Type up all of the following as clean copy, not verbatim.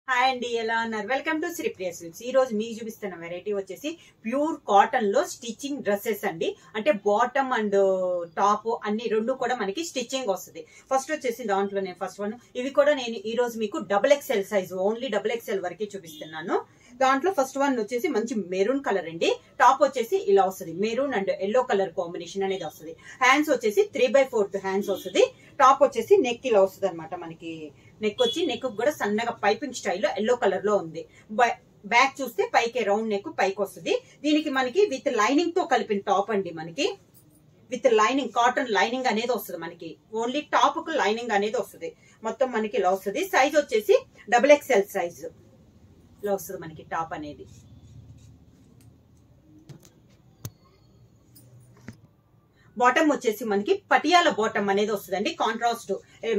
Hi అండి, ఎలా ఉన్నారు? Welcome to Sripriya silks. ఈ రోజు మీకు చూపిస్తున్న వెరైటీ వచ్చేసి ప్యూర్ కాటన్ లో స్టిచ్చింగ్ డ్రెస్సెస్ అండి. అంటే బాటమ్ అండ్ టాప్ అన్ని రెండు కూడా మనకి స్టిచ్చింగ్ వస్తుంది. ఫస్ట్ వచ్చేసి దాంట్లో నేను ఫస్ట్ వన్ ఇవి కూడా నేను ఈ రోజు మీకు XXL సైజ్, ఓన్లీ XXL వరకే చూపిస్తున్నాను. దాంట్లో ఫస్ట్ వన్ వచ్చేసి మంచి మెరూన్ కలర్ అండి. టాప్ వచ్చేసి ఇలా వస్తుంది, maroon and yellow colour combination అనేది వస్తుంది. హ్యాండ్స్ వచ్చేసి 3/4 హ్యాండ్స్ వస్తుంది. టాప్ వచ్చేసి నెక్ ఇలా వస్తుంది అనమాట. మనకి నెక్ వచ్చి నెక్ కూడా సన్నగా పైపింగ్ స్టైల్లో ఎల్లో కలర్ లో ఉంది. బ్యాక్ చూస్తే పైకి రౌండ్ నెక్ పైకి వస్తుంది. దీనికి మనకి విత్ లైనింగ్ తో కలిపిన టాప్ అండి. మనకి విత్ లైనింగ్, కాటన్ లైనింగ్ అనేది వస్తుంది. మనకి ఓన్లీ టాప్ కు లైనింగ్ అనేది వస్తుంది. మొత్తం మనకి ఇలా వస్తుంది. సైజ్ వచ్చేసి XXL సైజ్ ఇలా వస్తుంది మనకి టాప్ అనేది. బాటమ్ వచ్చేసి మనకి పటియాల బాటమ్ అనేది వస్తుందండి. కాంట్రాస్ట్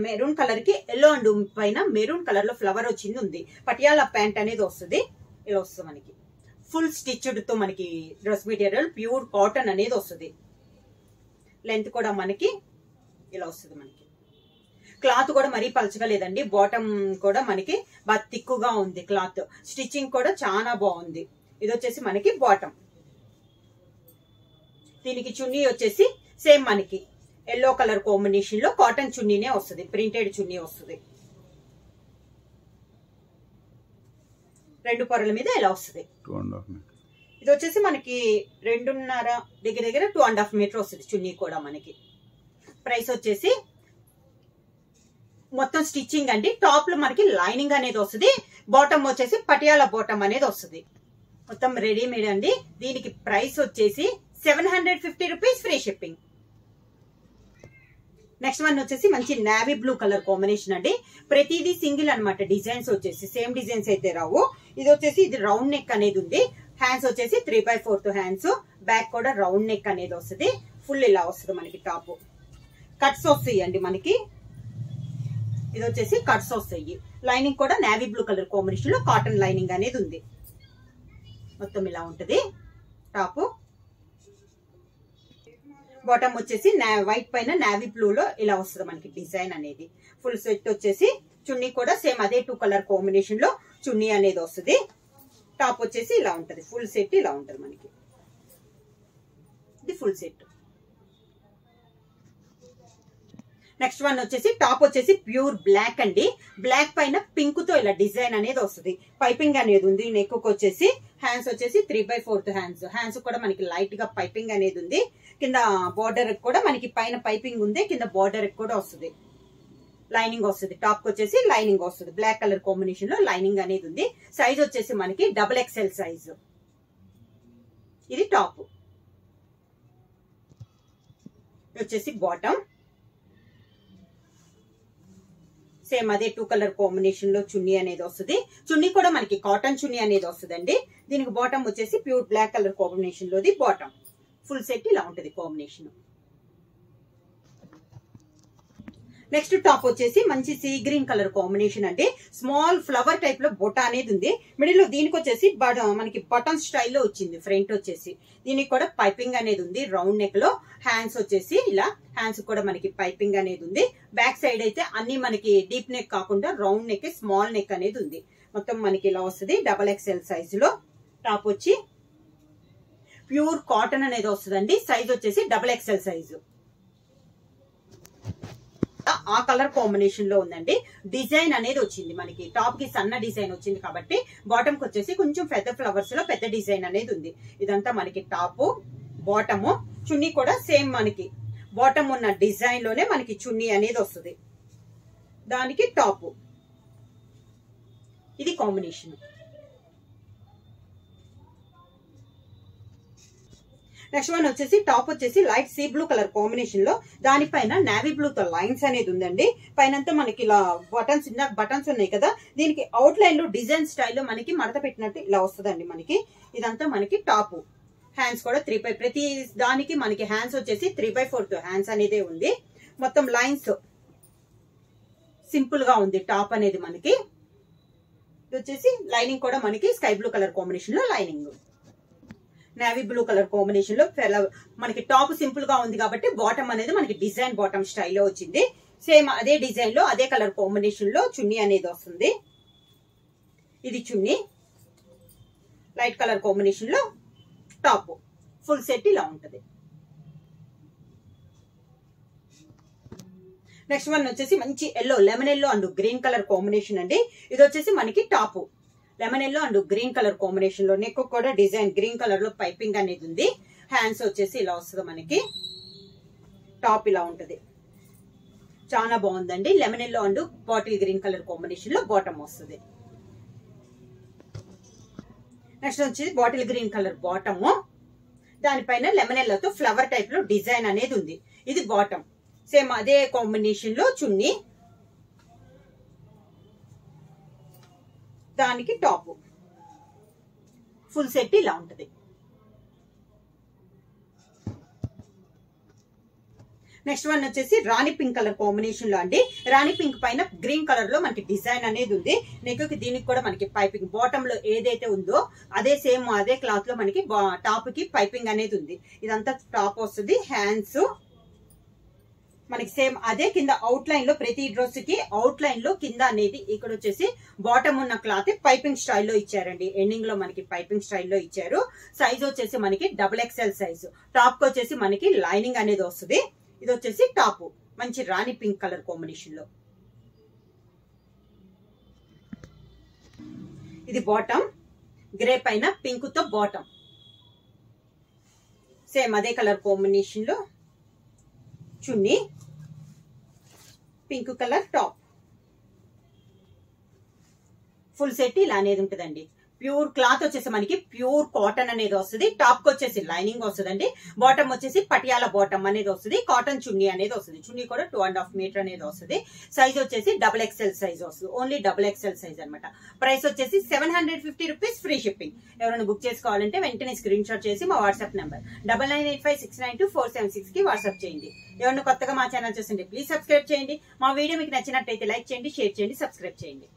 మెరూన్ కలర్ కి ఎల్లో అండ్ పైన మెరూన్ కలర్ లో ఫ్లవర్ వచ్చింది ఉంది. పటియాల ప్యాంట్ అనేది వస్తుంది. ఇలా వస్తుంది మనకి ఫుల్ స్టిచ్డ్ తో మనకి డ్రెస్ మెటీరియల్ ప్యూర్ కాటన్ అనేది వస్తుంది. లెంత్ కూడా మనకి ఇలా వస్తుంది. మనకి క్లాత్ కూడా మరీ పలచగా లేదండి. బాటమ్ కూడా మనకి బాగా తిక్కుగా ఉంది. క్లాత్ స్టిచ్చింగ్ కూడా చాలా బాగుంది. ఇది వచ్చేసి మనకి బాటమ్. దీనికి చున్నీ వచ్చేసి సేమ్ మనకి ఎల్లో కలర్ కాంబినేషన్ లో కాటన్ చున్నీనే వస్తుంది. ప్రింటెడ్ చున్నీ వస్తుంది. రెండు పొరల మీద ఇలా వస్తుంది. ఇది వచ్చేసి మనకి 2.5 దగ్గర 2.5 మీటర్ వస్తుంది చున్నీ కూడా మనకి. ప్రైస్ వచ్చేసి మొత్తం స్టిచ్చింగ్ అండి. టాప్ లో మనకి లైనింగ్ అనేది వస్తుంది. బాటమ్ వచ్చేసి పటియాల బాటమ్ అనేది వస్తుంది. మొత్తం రెడీమేడ్ అండి. దీనికి ప్రైస్ వచ్చేసి 750 rupees, free shipping. Next one వచ్చేసి మంచి నావీ బ్లూ కలర్ కాంబినేషన్ అండి. ప్రతిదీ సింగిల్ అనమాట. డిజైన్స్ వచ్చేసి సేమ్ డిజైన్స్ అయితే రావు. ఇది వచ్చేసి ఇది రౌండ్ నెక్ అనేది ఉంది. హ్యాండ్స్ వచ్చేసి 3/4 హ్యాండ్స్. బ్యాక్ కూడా రౌండ్ నెక్ అనేది వస్తుంది. ఫుల్ ఇలా వస్తుంది మనకి. టాప్ కట్స్ వస్తాయి అండి మనకి. ఇది వచ్చేసి కట్స్ వస్తాయి. లైనింగ్ కూడా నావీ బ్లూ కలర్ కాంబినేషన్ లో కాటన్ లైనింగ్ అనేది ఉంది. మొత్తం ఇలా ఉంటది టాప్. బాటమ్ వచ్చేసి వైట్ పైన నావీ బ్లూ లో ఇలా వస్తుంది మనకి డిజైన్ అనేది. ఫుల్ సెట్ వచ్చేసి చున్నీ కూడా సేమ్ అదే 2 కలర్ కాంబినేషన్ లో చున్నీ అనేది వస్తుంది. టాప్ వచ్చేసి ఇలా ఉంటది. ఫుల్ సెట్ ఇలా ఉంటది మనకి. ఇది ఫుల్ సెట్. నెక్స్ట్ వన్ వచ్చేసి టాప్ వచ్చేసి ప్యూర్ బ్లాక్ అండి. బ్లాక్ పైన పింక్ తో ఇలా డిజైన్ అనేది వస్తుంది. పైపింగ్ అనేది ఉంది. నెక్ వచ్చేసి హ్యాండ్స్ వచ్చేసి 3/4 హ్యాండ్స్. హ్యాండ్స్ కూడా మనకి లైట్ గా పైపింగ్ అనేది ఉంది. కింద బార్డర్ కూడా మనకి పైన పైపింగ్ ఉంది. కింద బార్డర్ కూడా వస్తుంది. లైనింగ్ వస్తుంది. టాప్ వచ్చేసి లైనింగ్ వస్తుంది. బ్లాక్ కలర్ కాంబినేషన్ లో లైనింగ్ అనేది ఉంది. సైజ్ వచ్చేసి మనకి XXL సైజ్. ఇది టాప్. వచ్చేసి బాటమ్ సేమ్ అదే 2 కలర్ కాంబినేషన్ లో చున్నీ అనేది వస్తుంది. చున్నీ కూడా మనకి కాటన్ చున్నీ అనేది వస్తుందండి. దీనికి బాటమ్ వచ్చేసి ప్యూర్ బ్లాక్ కలర్ కాంబినేషన్ లోది బాటమ్. ఫుల్ సెట్ ఇలా ఉంటది కాంబినేషన్. నెక్స్ట్ టాప్ వచ్చేసి మంచి సీ గ్రీన్ కలర్ కాంబినేషన్ అండి. స్మాల్ ఫ్లవర్ టైప్ లో బొట్ట అనేది ఉంది. మిడిల్ లో దీనికి వచ్చేసి మనకి బటన్ స్టైల్లో వచ్చింది. ఫ్రంట్ వచ్చేసి దీనికి కూడా పైపింగ్ అనేది ఉంది. రౌండ్ నెక్ లో హ్యాండ్స్ వచ్చేసి ఇలా హ్యాండ్స్ కూడా మనకి పైపింగ్ అనేది ఉంది. బ్యాక్ సైడ్ అయితే అన్ని మనకి డీప్ నెక్ కాకుండా రౌండ్ నెక్, స్మాల్ నెక్ అనేది ఉంది. మొత్తం మనకి ఇలా వస్తుంది. XXL సైజు లో టాప్ వచ్చి ప్యూర్ కాటన్ అనేది వస్తుందండి. సైజ్ వచ్చేసి XXL సైజు. ఆ కలర్ కాంబినేషన్ లో ఉందండి. డిజైన్ అనేది వచ్చింది మనకి. టాప్ కి సన్న డిజైన్ వచ్చింది కాబట్టి బాటమ్ కి వచ్చేసి కొంచెం పెద్ద ఫ్లవర్స్ లో పెద్ద డిజైన్ అనేది ఉంది. ఇదంతా మనకి టాప్. బాటమ్ చున్నీ కూడా సేమ్ మనకి బాటమ్ ఉన్న డిజైన్ లోనే మనకి చున్నీ అనేది వస్తుంది. దానికి టాప్. ఇది కాంబినేషన్. నెక్స్ట్ వన్ వచ్చేసి టాప్ వచ్చేసి light sea blue colour combination లో దానిపైన నావీ బ్లూ తో లైన్స్ అనేది ఉందండి. పైనంతా మనకి ఇలా బటన్స్, ఇందాక బటన్స్ ఉన్నాయి కదా, దీనికి అవుట్ లైన్ లో డిజైన్ స్టైల్లో మనకి మడత పెట్టినట్టు ఇలా వస్తుందండి మనకి. ఇదంతా మనకి టాప్. హ్యాండ్స్ కూడా ప్రతి దానికి మనకి హ్యాండ్స్ వచ్చేసి 3/4 హ్యాండ్స్ అనేది ఉంది. మొత్తం లైన్స్ సింపుల్ గా ఉంది టాప్ అనేది మనకి. ఇది వచ్చేసి లైనింగ్ కూడా మనకి స్కై బ్లూ కలర్ కాంబినేషన్ లో lining. Navy blue colour combination లో మనకి టాప్ సింపుల్ గా ఉంది కాబట్టి బాటమ్ అనేది మనకి డిజైన్ బాటమ్ స్టైల్లో వచ్చింది. సేమ్ అదే డిజైన్ లో అదే కలర్ కాంబినేషన్ లో చున్నీ అనేది వస్తుంది. ఇది చున్నీ, లైట్ కలర్ కాంబినేషన్ లో టాప్. ఫుల్ సెట్ ఇలా ఉంటది. నెక్స్ట్ వన్ వచ్చేసి మంచి yellow, lemon yellow and green colour combination అండి. ఇది వచ్చేసి మనకి top lemon yellow and green colour combination లో. నెక్ కూడా డిజైన్ గ్రీన్ కలర్ లో పైపింగ్ అనేది ఉంది. హ్యాండ్స్ వచ్చేసి ఇలా వస్తుంది మనకి. టాప్ ఇలా ఉంటది. చాలా బాగుందండి. Lemon yellow and bottle green colour combination లో బాటమ్ వస్తుంది. నెక్స్ట్ వచ్చేసి బాటిల్ గ్రీన్ కలర్ బాటమ్, దానిపైన లెమన్ ఎల్లోతో ఫ్లవర్ టైప్ లో డిజైన్ అనేది ఉంది. ఇది బాటమ్. సేమ్ అదే కాంబినేషన్ లో చున్నీ, దానికి టాప్. ఫుల్ సెట్ ఇలా ఉంటది. నెక్స్ట్ వన్ వచ్చేసి రాణి పింక్ కలర్ కాంబినేషన్ లో అండి. రాణి పింక్ పైన గ్రీన్ కలర్ లో మనకి డిజైన్ అనేది ఉంది. నెక్ దీనికి కూడా మనకి పైపింగ్ బాటమ్ లో ఏదైతే ఉందో అదే సేమ్ అదే క్లాత్ లో మనకి టాప్ కి పైపింగ్ అనేది ఉంది. ఇదంతా టాప్ వస్తుంది. హ్యాండ్స్ మనకి సేమ్ అదే కింద అవుట్ లైన్ లో ప్రతి డ్రెస్ కి అవుట్ లైన్ లో కింద అనేది ఇక్కడ వచ్చేసి బాటమ్ ఉన్న క్లాత్ పైపింగ్ స్టైల్లో ఇచ్చారండి. ఎండింగ్ లో మనకి పైపింగ్ స్టైల్లో ఇచ్చారు. సైజ్ వచ్చేసి మనకి XXL సైజు. టాప్ కి వచ్చేసి మనకి లైనింగ్ అనేది వస్తుంది. ఇది వచ్చేసి టాప్ మంచి రాణి పింక్ కలర్ కాంబినేషన్ లో. ఇది బాటమ్ గ్రే పైన పింక్ తో బాటమ్. సేమ్ అదే కలర్ కాంబినేషన్ లో చున్నీ, pink colour top. Full set ఇలా అనేది ఉంటుందండి. ప్యూర్ క్లాత్ వచ్చేసి మనకి ప్యూర్ కాటన్ అనేది వస్తుంది. టాప్ కి వచ్చేసి లైనింగ్ వస్తుందండి. బాటమ్ వచ్చేసి పటియాలా బాటమ్ అనేది వస్తుంది. కాటన్ చున్నీ అనేది వస్తుంది. చున్నీ కూడా 2.5 మీటర్ అనేది వస్తుంది. సైజ్ వచ్చేసి XXL సైజ్ వస్తుంది. ఓన్లీ XXL సైజ్ అనమాట. ప్రైస్ వచ్చేసి 750 రూపీస్ ఫ్రీ షిప్పింగ్. ఎవరైనా బుక్ చేసుకోవాలంటే వెంటనే స్క్రీన్ షాట్ చేసి మా వాట్సాప్ నెంబర్ 9985692476 కి వాట్సాప్ చేయండి. ఎవరైనా కొత్తగా మా ఛానల్ చూస్తుంటే ప్లీజ్ సబ్స్క్రైబ్ చేయండి. మా వీడియో మీకు నచ్చినట్టయితే లైక్ చేయండి, షేర్ చేయండి, సబ్స్క్రైబ్ చేయండి.